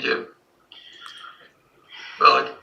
you do. Well,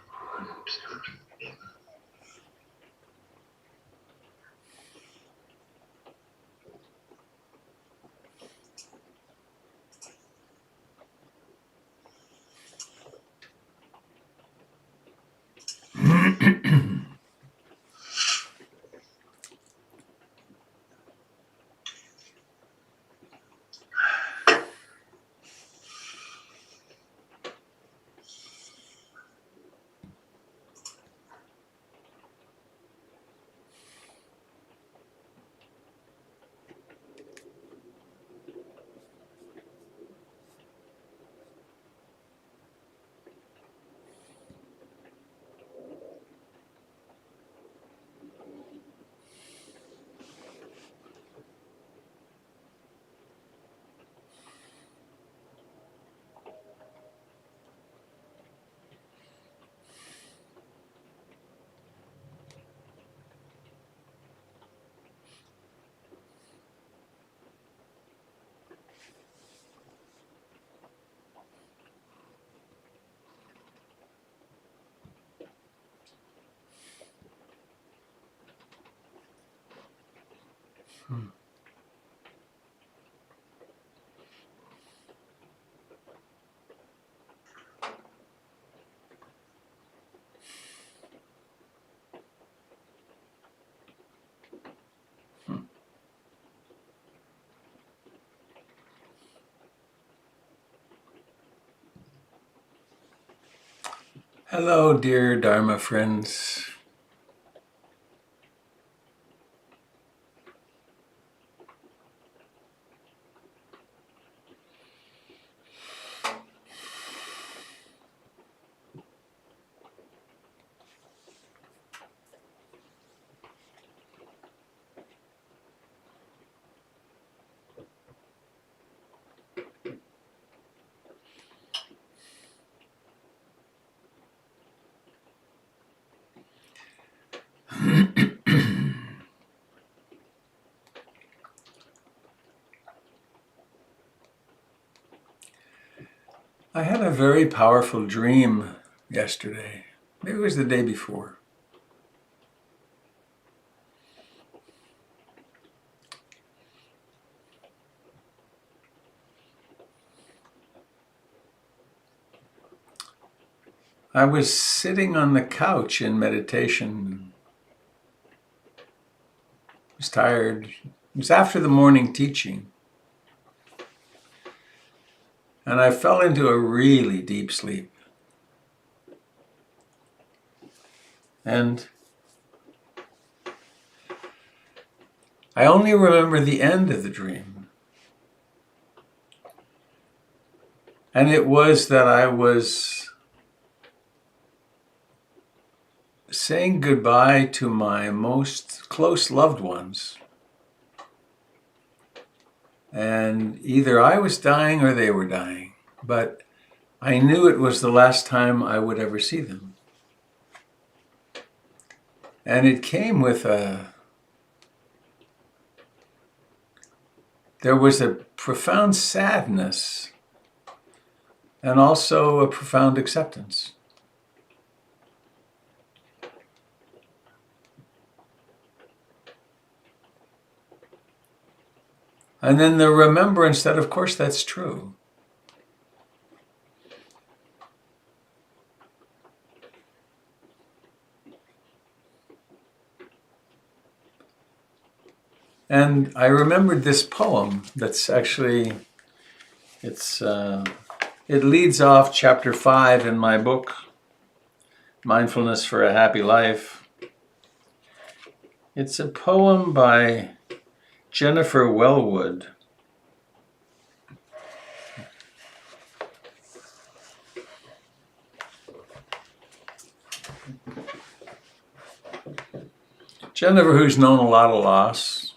Hello, dear Dharma friends. I had a very powerful dream yesterday. Maybe it was the day before. I was sitting on the couch in meditation. I was tired. It was after the morning teaching. And I fell into a really deep sleep. And I only remember the end of the dream. And it was that I was saying goodbye to my most close loved ones. And either I was dying or they were dying. But I knew it was the last time I would ever see them. And it came with there was a profound sadness and also a profound acceptance. And then the remembrance that, of course, that's true. And I remembered this poem that's actually, it leads off chapter 5 in my book, Mindfulness for a Happy Life. It's a poem by Jennifer Wellwood. Jennifer, who's known a lot of loss,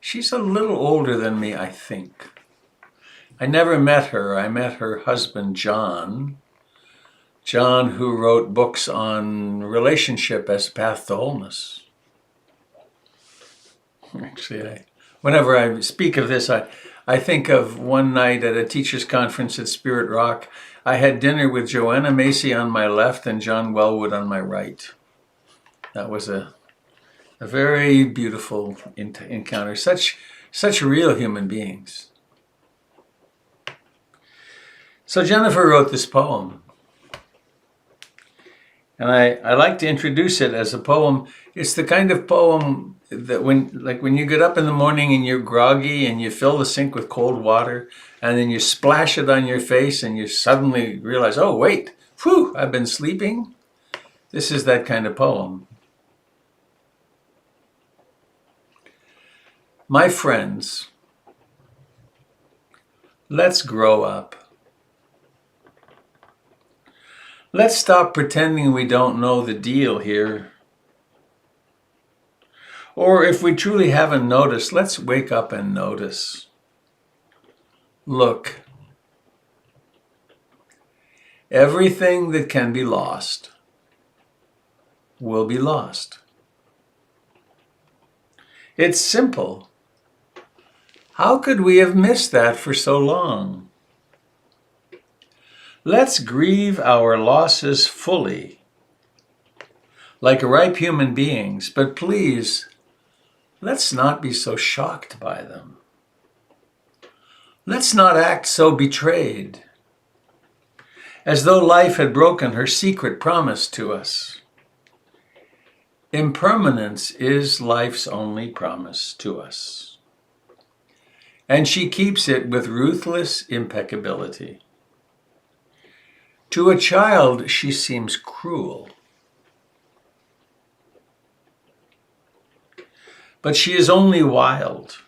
she's a little older than me, I think. I never met her. I met her husband, John. John, who wrote books on relationship as a path to wholeness. Actually, whenever I speak of this, I think of one night at a teacher's conference at Spirit Rock. I had dinner with Joanna Macy on my left and John Wellwood on my right. That was a very beautiful encounter. Such real human beings. So Jennifer wrote this poem. And I like to introduce it as a poem. It's the kind of poem that when you get up in the morning and you're groggy and you fill the sink with cold water and then you splash it on your face and you suddenly realize, oh, wait, whew, I've been sleeping. This is that kind of poem. My friends, let's grow up. Let's stop pretending we don't know the deal here. Or if we truly haven't noticed, let's wake up and notice. Look, everything that can be lost will be lost. It's simple. How could we have missed that for so long? Let's grieve our losses fully, like ripe human beings, but please, let's not be so shocked by them. Let's not act so betrayed, as though life had broken her secret promise to us. Impermanence is life's only promise to us, and she keeps it with ruthless impeccability. To a child, she seems cruel. But she is only wild,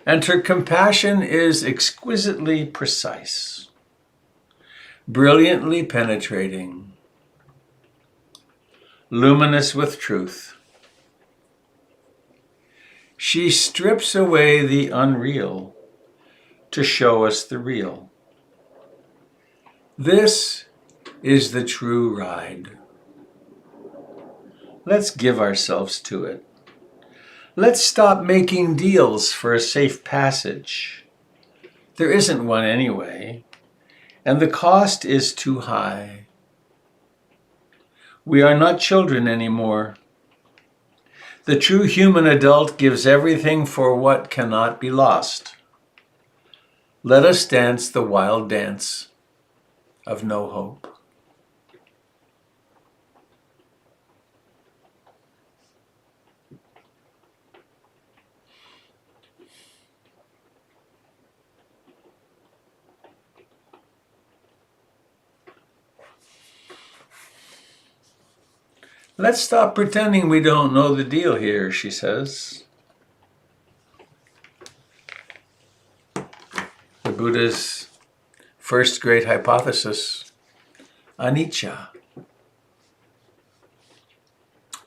and her compassion is exquisitely precise, brilliantly penetrating, luminous with truth. She strips away the unreal to show us the real. This is the true ride. Let's give ourselves to it. Let's stop making deals for a safe passage. There isn't one anyway, and the cost is too high. We are not children anymore. The true human adult gives everything for what cannot be lost. Let us dance the wild dance of no hope. Let's stop pretending we don't know the deal here, she says. The Buddha's first great hypothesis, anicca,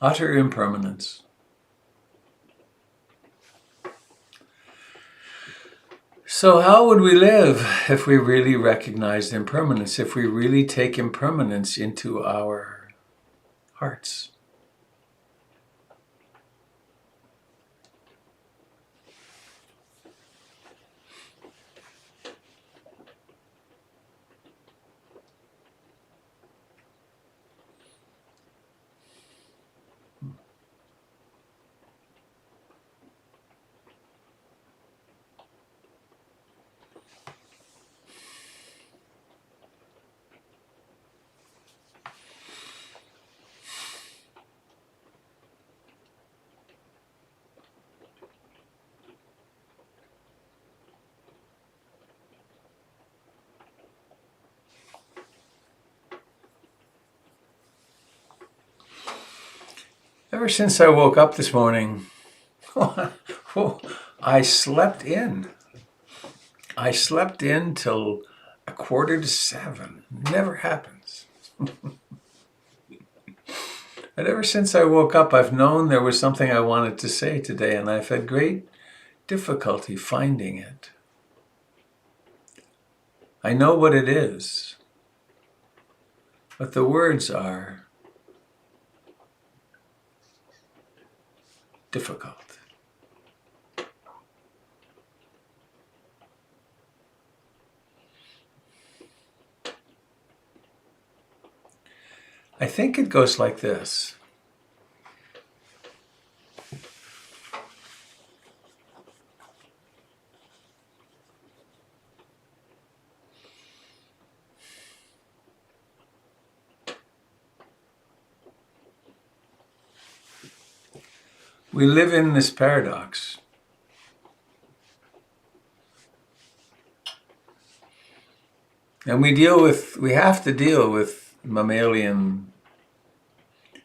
utter impermanence. So how would we live if we really recognized impermanence, if we really take impermanence into our hearts? Ever since I woke up this morning, I slept in. I slept in till 6:45. Never happens. But ever since I woke up, I've known there was something I wanted to say today, and I've had great difficulty finding it. I know what it is, but the words are difficult. I think it goes like this. We live in this paradox. And we have to deal with mammalian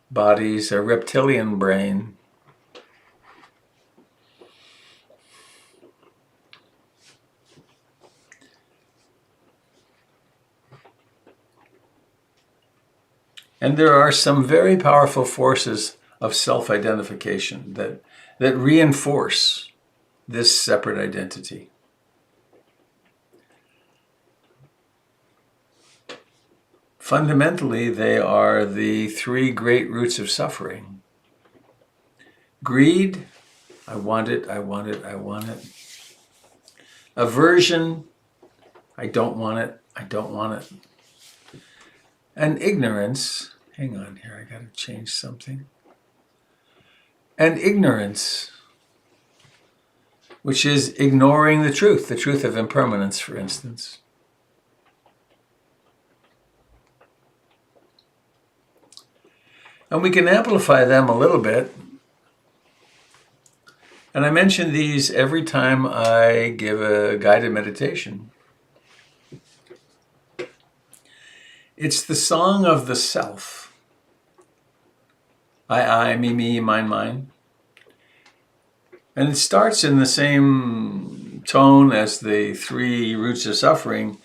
bodies, a reptilian brain. And there are some very powerful forces of self-identification that reinforce this separate identity. Fundamentally, they are the three great roots of suffering. Greed, I want it, I want it, I want it. Aversion, I don't want it, I don't want it. And ignorance, hang on here, I gotta change something. And ignorance, which is ignoring the truth of impermanence, for instance. And we can amplify them a little bit. And I mention these every time I give a guided meditation. It's the song of the self. I, me, mine, mine. And it starts in the same tone as the three roots of suffering.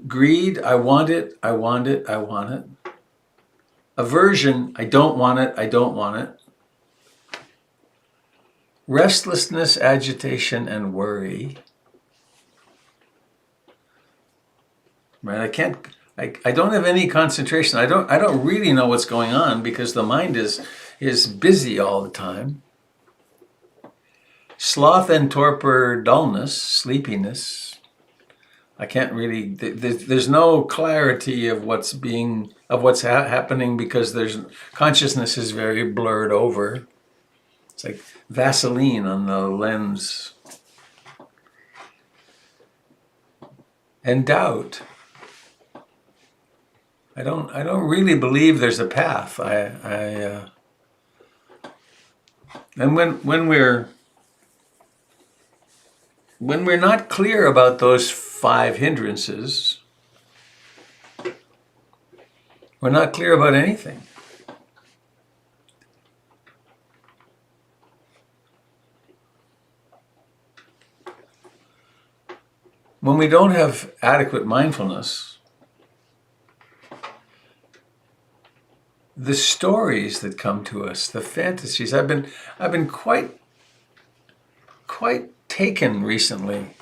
Greed, I want it, I want it, I want it. Aversion, I don't want it, I don't want it. Restlessness, agitation, and worry. Right? I don't have any concentration. I don't really know what's going on because the mind is busy all the time. Sloth and torpor, dullness, sleepiness. I can't really, there's no clarity of what's happening because consciousness is very blurred over. It's like Vaseline on the lens. And doubt. I don't really believe there's a path. And when we're not clear about those 5 hindrances, we're not clear about anything. When we don't have adequate mindfulness, the stories that come to us, the fantasies, I've been quite taken recently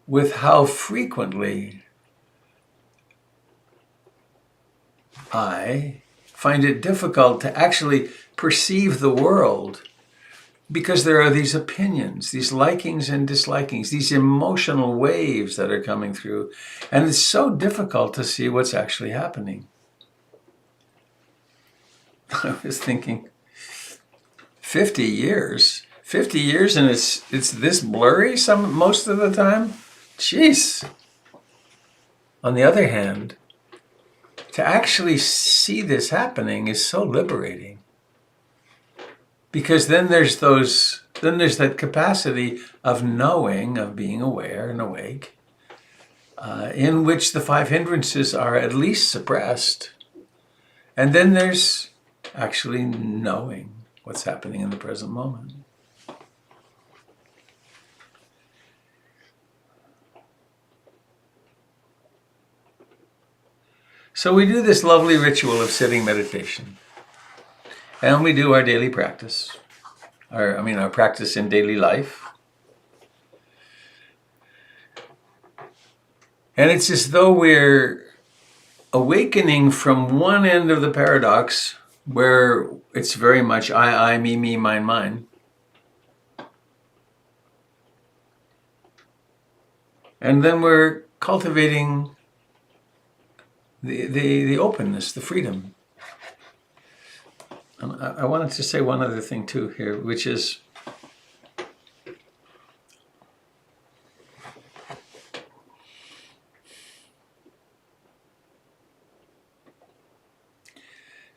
with how frequently I find it difficult to actually perceive the world because there are these opinions, these likings and dislikings, these emotional waves that are coming through, and it's so difficult to see what's actually happening. I was thinking, 50 years and it's this blurry most of the time? Jeez. On the other hand, to actually see this happening is so liberating. Because then there's that capacity of knowing, of being aware and awake, in which the 5 hindrances are at least suppressed. And then there's actually knowing what's happening in the present moment. So we do this lovely ritual of sitting meditation. And we do our daily practice. Our practice in daily life. And it's as though we're awakening from one end of the paradox where it's very much I, me, mine, mine. And then we're cultivating the openness, the freedom. I wanted to say one other thing too here, which is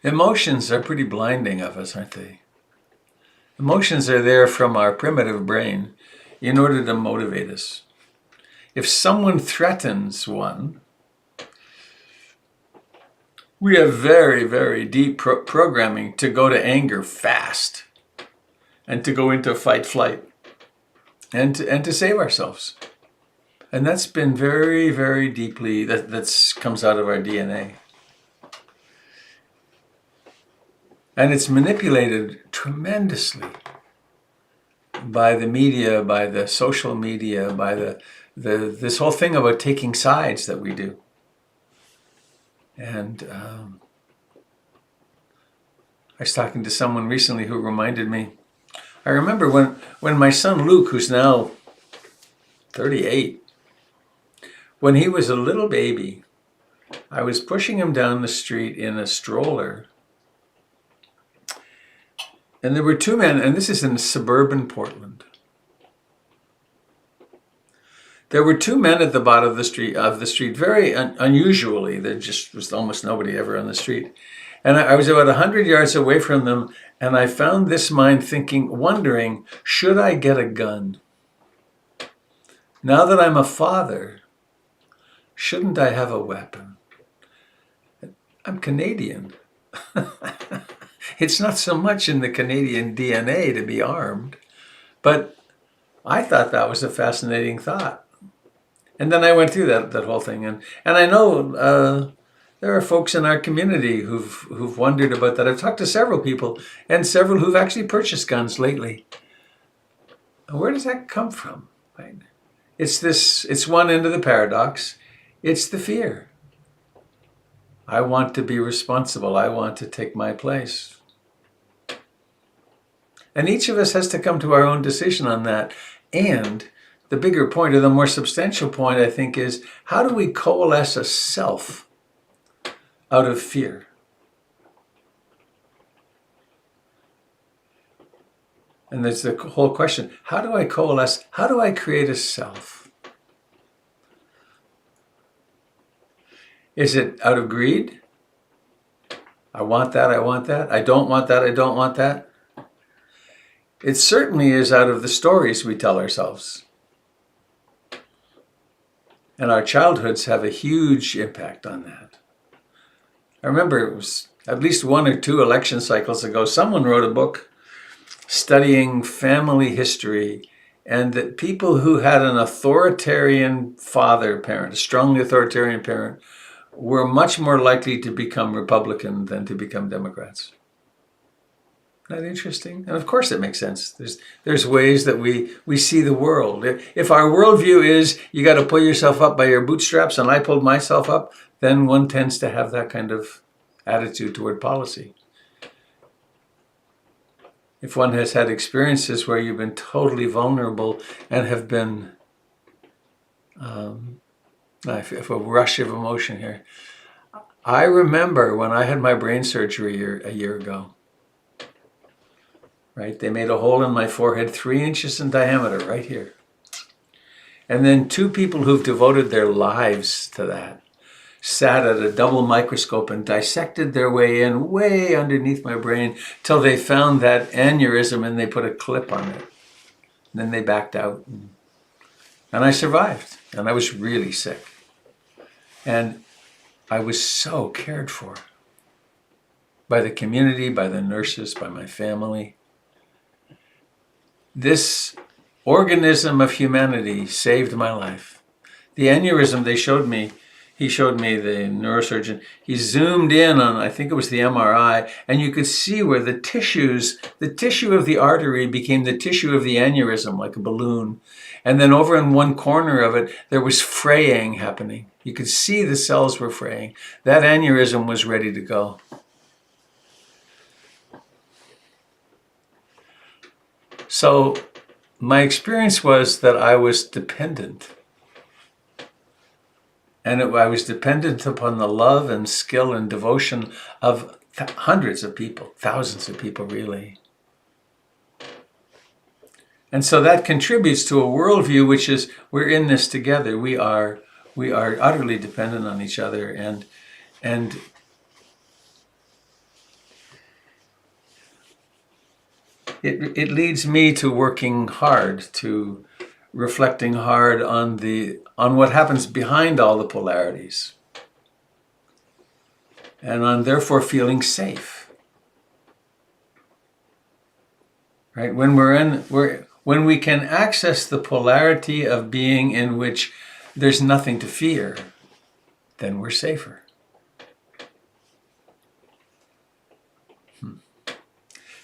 emotions are pretty blinding of us, aren't they? Emotions are there from our primitive brain in order to motivate us. If someone threatens one, we have very, very deep programming to go to anger fast and to go into fight, flight, and to save ourselves. And that's been very, very deeply, that comes out of our DNA. And it's manipulated tremendously by the media, by the social media, by this whole thing about taking sides that we do. And I was talking to someone recently who reminded me, I remember when my son Luke, who's now 38, when he was a little baby, I was pushing him down the street in a stroller. And there were two men, and this is in suburban Portland. There were two men at the bottom of the street, very unusually. There just was almost nobody ever on the street. And I was about 100 yards away from them, and I found this mind wondering, should I get a gun? Now that I'm a father, shouldn't I have a weapon? I'm Canadian. It's not so much in the Canadian DNA to be armed, but I thought that was a fascinating thought. And then I went through that whole thing, and I know there are folks in our community who've wondered about that. I've talked to several people, and several who've actually purchased guns lately. Where does that come from? Right? It's one end of the paradox. It's the fear. I want to be responsible. I want to take my place. And each of us has to come to our own decision on that. And the bigger point, or the more substantial point, I think, is how do we coalesce a self out of fear? And there's the whole question, how do I coalesce? How do I create a self? Is it out of greed? I want that, I want that. I don't want that, I don't want that. It certainly is out of the stories we tell ourselves. And our childhoods have a huge impact on that. I remember it was at least 1 or 2 election cycles ago, someone wrote a book studying family history, and that people who had an authoritarian parent, a strongly authoritarian parent, were much more likely to become Republican than to become Democrats. Isn't that interesting? And of course it makes sense. There's ways that we see the world. If our worldview is you got to pull yourself up by your bootstraps and I pulled myself up, then one tends to have that kind of attitude toward policy. If one has had experiences where you've been totally vulnerable and have been, I have a rush of emotion here. I remember when I had my brain surgery a year ago. Right? They made a hole in my forehead 3 inches in diameter right here. And then 2 people who've devoted their lives to that sat at a double microscope and dissected their way in way underneath my brain till they found that aneurysm and they put a clip on it. And then they backed out. And I survived. And I was really sick. And I was so cared for by the community, by the nurses, by my family. This organism of humanity saved my life. The aneurysm he showed me, the neurosurgeon, he zoomed in on, I think it was the MRI, and you could see where the tissue of the artery became the tissue of the aneurysm, like a balloon. And then over in one corner of it, there was fraying happening. You could see the cells were fraying. That aneurysm was ready to go. So my experience was that I was dependent. And I was dependent upon the love and skill and devotion of hundreds of people, thousands of people really. And so that contributes to a worldview which is, we're in this together. We are utterly dependent on each other, and it leads me to working hard, to reflecting hard on what happens behind all the polarities, and on therefore feeling safe. Right? When we can access the polarity of being in which there's nothing to fear, then we're safer.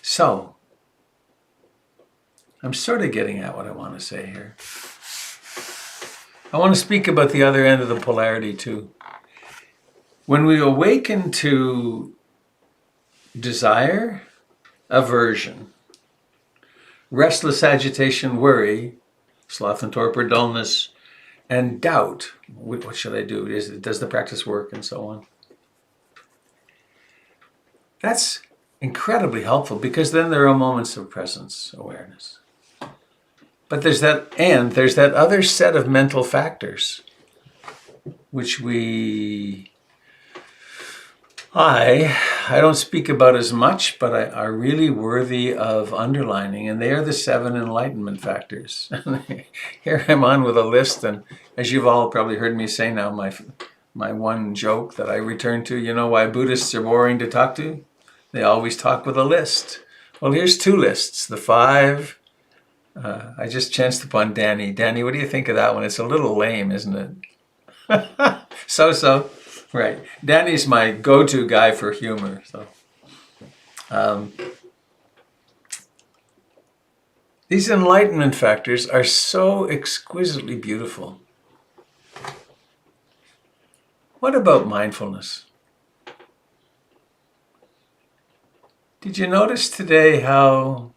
So, I'm sort of getting at what I want to say here. I want to speak about the other end of the polarity too. When we awaken to desire, aversion, restless agitation, worry, sloth and torpor, dullness, and doubt, what should I do? Does the practice work? And so on. That's incredibly helpful, because then there are moments of presence awareness. But there's that other set of mental factors which I don't speak about as much, but are really worthy of underlining, and they are the 7 enlightenment factors. Here I'm on with a list, and as you've all probably heard me say now, my one joke that I return to, you know why Buddhists are boring to talk to? They always talk with a list. Well, here's 2 lists, the 5. I just chanced upon Danny. Danny, what do you think of that one? It's a little lame, isn't it? So. Right. Danny's my go-to guy for humor. So, these enlightenment factors are so exquisitely beautiful. What about mindfulness? Did you notice today how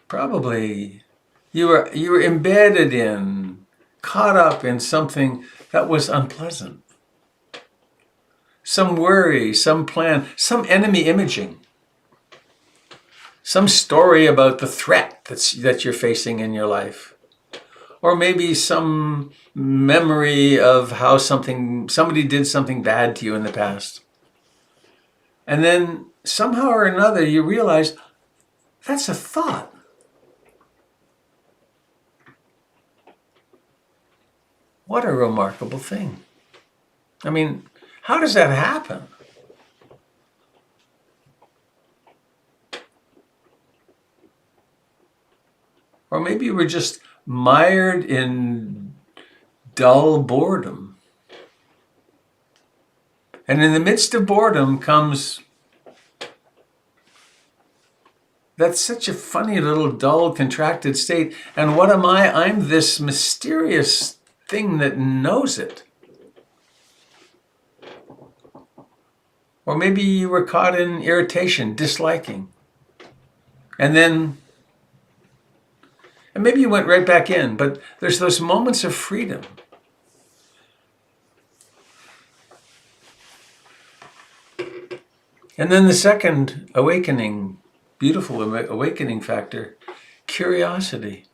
probably you were embedded in, caught up in something that was unpleasant? Some worry, some plan, some enemy imaging, some story about the threat that you're facing in your life, or maybe some memory of how somebody did something bad to you in the past. And then somehow or another you realize that's a thought. What a remarkable thing. I mean, how does that happen? Or maybe you were just mired in dull boredom. And in the midst of boredom comes, that's such a funny little dull, contracted state. And what am I? I'm this mysterious thing that knows it. Or maybe you were caught in irritation, disliking. And maybe you went right back in, but there's those moments of freedom. And then the second awakening, beautiful awakening factor, curiosity.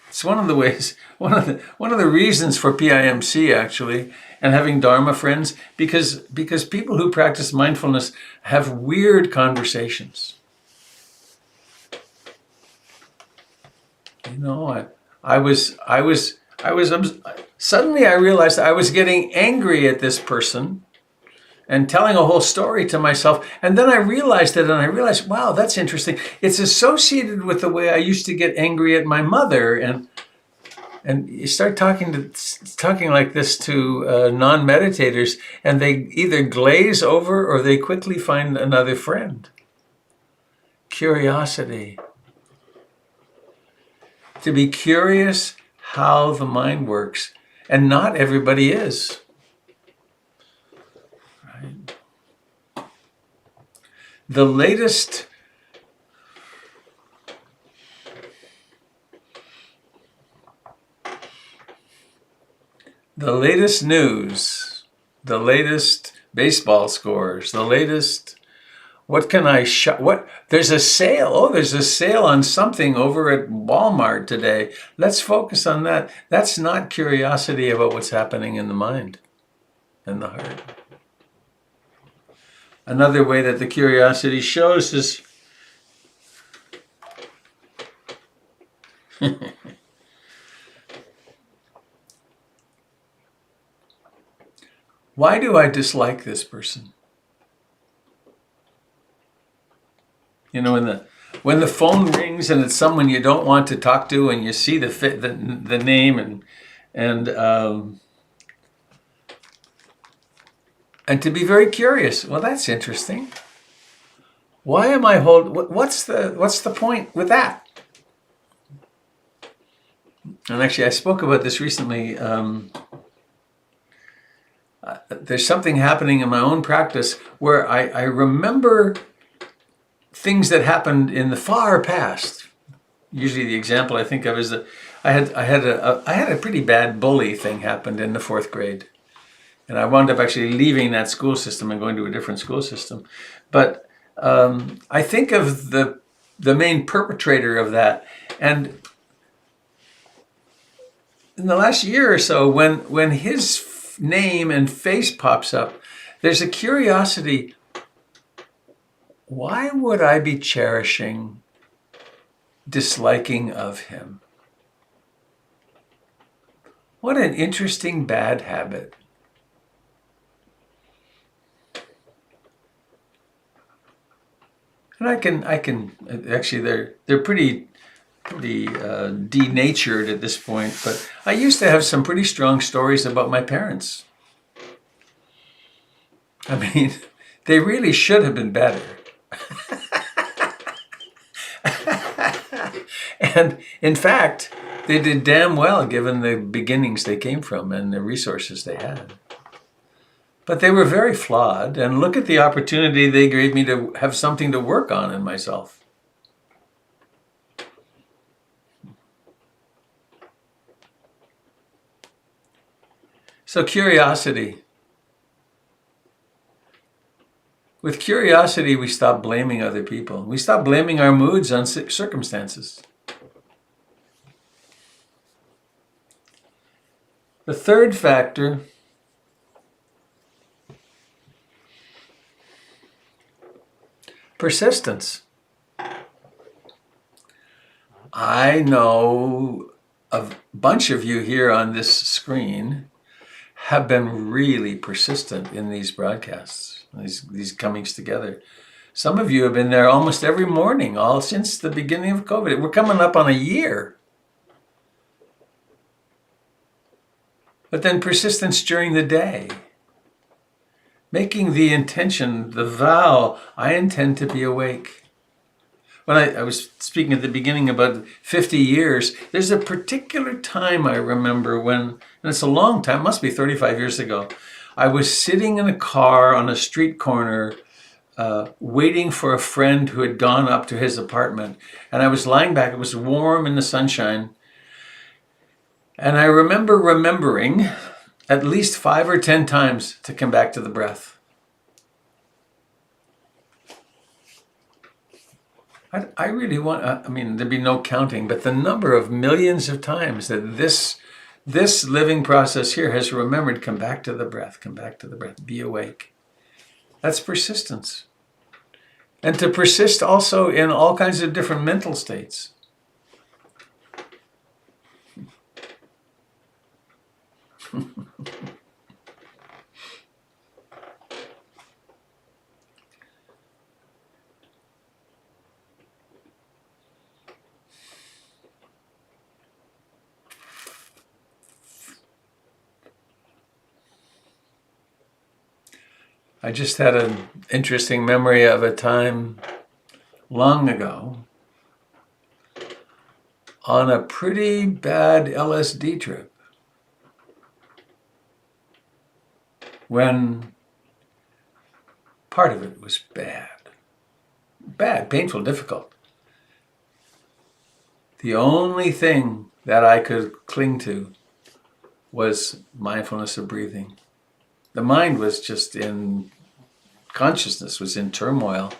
It's one of the ways, one of the reasons for PIMC actually, and having Dharma friends, because people who practice mindfulness have weird conversations. You know, suddenly I realized I was getting angry at this person and telling a whole story to myself. And then I realized it, and I realized, wow, that's interesting. It's associated with the way I used to get angry at my mother. And you start talking like this to non-meditators, and they either glaze over or they quickly find another friend. Curiosity. To be curious how the mind works. And not everybody is. Right? The latest the latest news, the latest baseball scores, the latest, what can I shop? What, there's a sale. Oh, there's a sale on something over at Walmart today. Let's focus on that. That's not curiosity about what's happening in the mind and the heart. Another way that the curiosity shows is why do I dislike this person? You know, when the phone rings and it's someone you don't want to talk to, and you see the name and to be very curious. Well, that's interesting. Why am I what's the point with that? And actually, I spoke about this recently. There's something happening in my own practice where I remember things that happened in the far past. Usually, the example I think of is that I had a pretty bad bully thing happened in the 4th grade, and I wound up actually leaving that school system and going to a different school system. But I think of the main perpetrator of that, and in the last year or so, when his name and face pops up, there's a curiosity. Why would I be cherishing disliking of him? What an interesting bad habit. And I can actually they're pretty denatured at this point, but I used to have some pretty strong stories about my parents. I mean, they really should have been better. And in fact, they did damn well given the beginnings they came from and the resources they had. But they were very flawed, and look at the opportunity they gave me to have something to work on in myself. So curiosity. With curiosity, we stop blaming other people. We stop blaming our moods on circumstances. The third factor persistence. I know a bunch of you here on this screen have been really persistent in these broadcasts, these comings together. Some of you have been there almost every morning, all since the beginning of COVID. We're coming up on a year. But then persistence during the day. Making the intention, the vow, I intend to be awake. When I was speaking at the beginning about 50 years, there's a particular time I remember when, and it's a long time, must be 35 years ago, I was sitting in a car on a street corner waiting for a friend who had gone up to his apartment. And I was lying back, it was warm in the sunshine. And I remember remembering at least 5 or 10 times to come back to the breath. I really want, I mean, there'd be no counting, but the number of millions of times that this living process here has remembered, come back to the breath, come back to the breath, be awake. That's persistence. And to persist also in all kinds of different mental states. I just had an interesting memory of a time long ago on a pretty bad LSD trip when part of it was bad, painful, difficult. The only thing that I could cling to was mindfulness of breathing. The mind was just in consciousness, was in turmoil.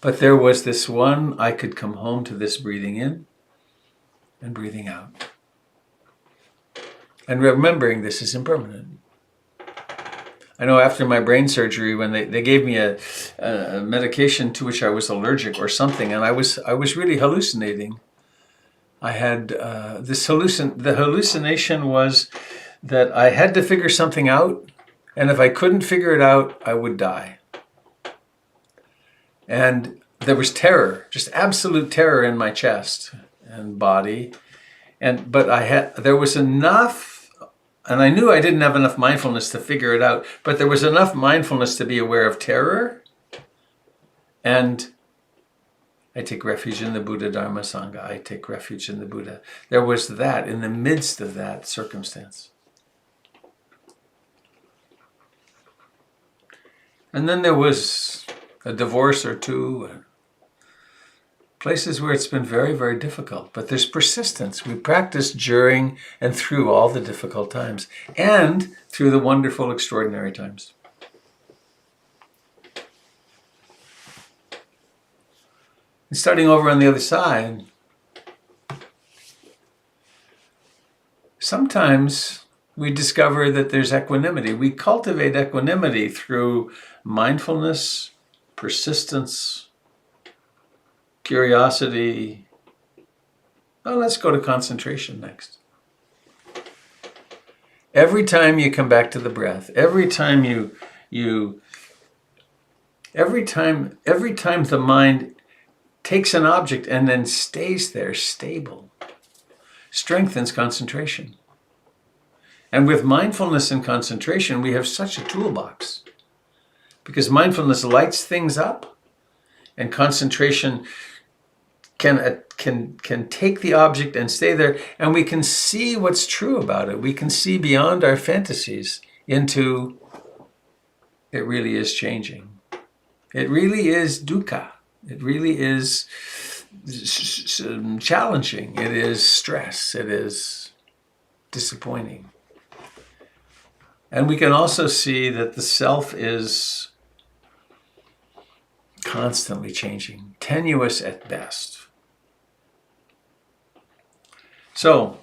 But there was this one, I could come home to this breathing in and breathing out. And remembering this is impermanent. I know after my brain surgery, when they gave me a medication to which I was allergic or something, and I was really hallucinating. I had the hallucination was that I had to figure something out, and if I couldn't figure it out, I would die. And there was terror, just absolute terror in my chest and body, but there was enough. And I knew I didn't have enough mindfulness to figure it out, but there was enough mindfulness to be aware of terror. And I take refuge in the Buddha, Dharma, Sangha. I take refuge in the Buddha. There was that in the midst of that circumstance. And then there was a divorce or two. Places where it's been very, very difficult, but there's persistence. We practice during and through all the difficult times and through the wonderful, extraordinary times. And starting over on the other side, sometimes we discover that there's equanimity. We cultivate equanimity through mindfulness, persistence, curiosity. Well, let's go to concentration next. Every time you come back to the breath, every time the mind takes an object and then stays there stable, strengthens concentration. And with mindfulness and concentration, we have such a toolbox, because mindfulness lights things up, and concentration can take the object and stay there, and we can see what's true about it. We can see beyond our fantasies into it really is changing. It really is dukkha. It really is challenging. It is stress. It is disappointing. And we can also see that the self is constantly changing, tenuous at best. So,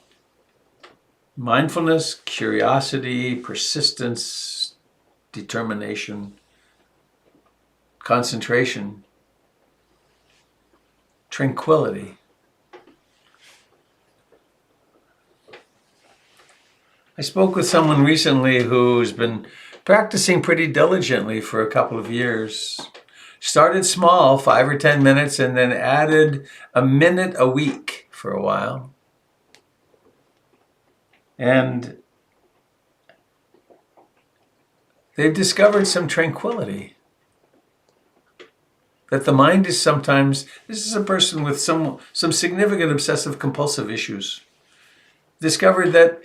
mindfulness, curiosity, persistence, determination, concentration, tranquility. I spoke with someone recently who's been practicing pretty diligently for a couple of years. Started small, 5 or 10 minutes, and then added a minute a week for a while. And they've discovered some tranquility. That the mind is sometimes, this is a person with some significant obsessive compulsive issues, discovered that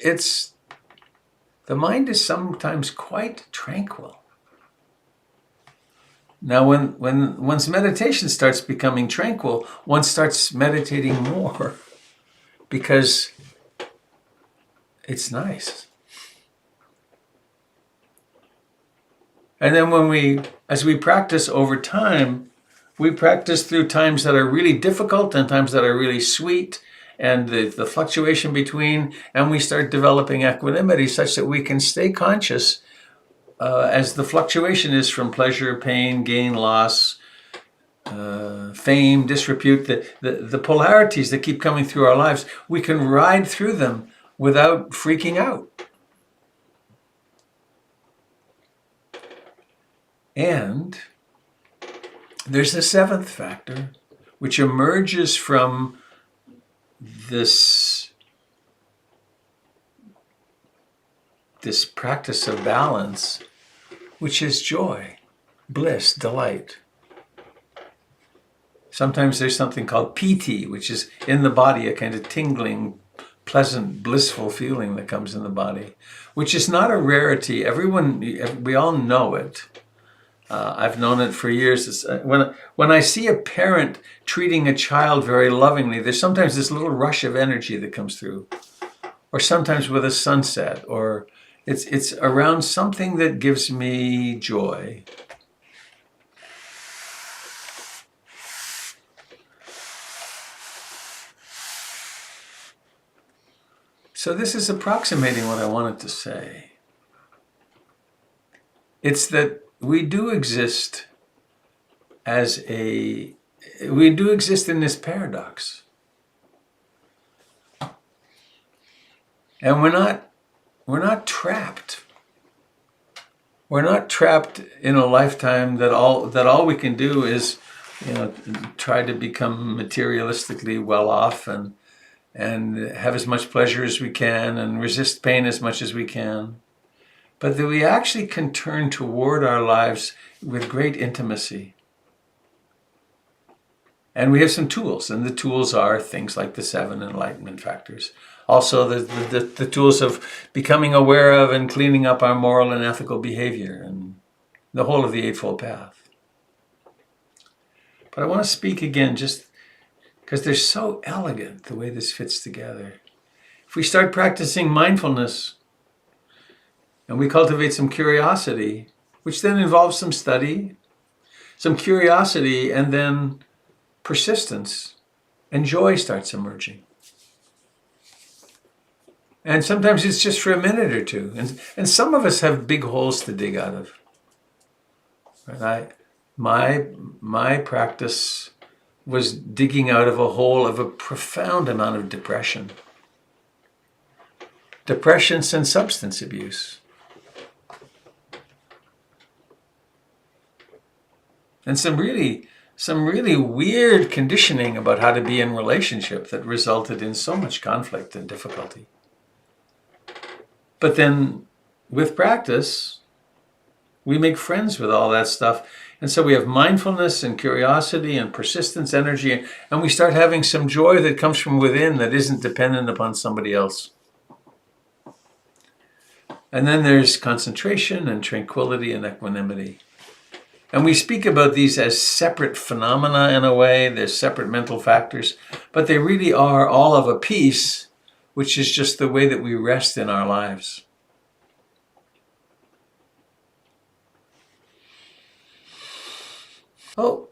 the mind is sometimes quite tranquil. Now, when one's meditation starts becoming tranquil, one starts meditating more because it's nice. And then as we practice over time, we practice through times that are really difficult and times that are really sweet, and the fluctuation between, and we start developing equanimity such that we can stay conscious as the fluctuation is from pleasure, pain, gain, loss, fame, disrepute, the polarities that keep coming through our lives. We can ride through them without freaking out. And there's a seventh factor, which emerges from this practice of balance, which is joy, bliss, delight. Sometimes there's something called piti, which is in the body, a kind of tingling, pleasant, blissful feeling that comes in the body, which is not a rarity. We all know it. I've known it for years. When I see a parent treating a child very lovingly, there's sometimes this little rush of energy that comes through. or sometimes with a sunset, or it's around something that gives me joy. So this is approximating what I wanted to say. It's that we do exist in this paradox. And we're not trapped. We're not trapped in a lifetime that all we can do is, try to become materialistically well off and have as much pleasure as we can and resist pain as much as we can. But that we actually can turn toward our lives with great intimacy. And we have some tools, and the tools are things like the 7 Enlightenment factors. Also, the tools of becoming aware of and cleaning up our moral and ethical behavior, and the whole of the Eightfold Path. But I want to speak again just because they're so elegant, the way this fits together. If we start practicing mindfulness, and we cultivate some curiosity, which then involves some study, some curiosity, and then persistence, and joy starts emerging. And sometimes it's just for a minute or two. And some of us have big holes to dig out of. Right? My practice was digging out of a hole of a profound amount of depression. Depression and substance abuse. And some really weird conditioning about how to be in relationship that resulted in so much conflict and difficulty. But then with practice, we make friends with all that stuff. And so we have mindfulness and curiosity and persistence, energy, and we start having some joy that comes from within that isn't dependent upon somebody else. And then there's concentration and tranquility and equanimity. And we speak about these as separate phenomena in a way. They're separate mental factors, but they really are all of a piece, which is just the way that we rest in our lives. Oh,